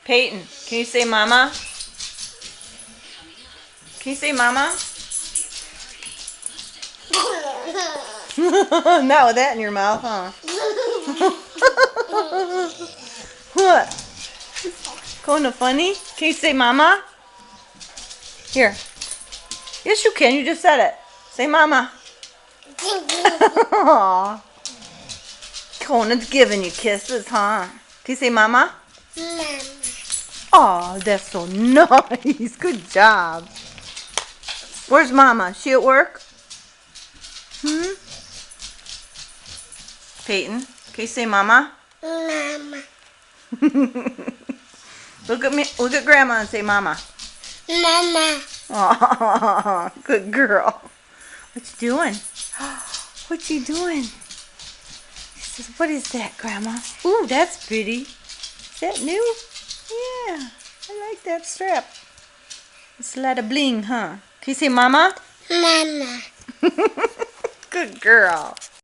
Peyton, can you say mama? Can you say mama? Not with that in your mouth, huh? What? Kinda funny? Can you say mama? Here. Yes, you can. You just said it. Say mama. Aww. Conan's giving you kisses, huh? Can you say mama? Mama. Aw, that's so nice. Good job. Where's mama? She at work? Peyton, can you say mama? Mama. Look at me. Look at grandma and say mama. Mama. Aw, good girl. What you doing? What you doing? She says, what is that, grandma? Ooh, that's pretty. Is that new? Yeah, I like that strap. It's a lot of bling, huh? Can you say mama? Mama. Good girl.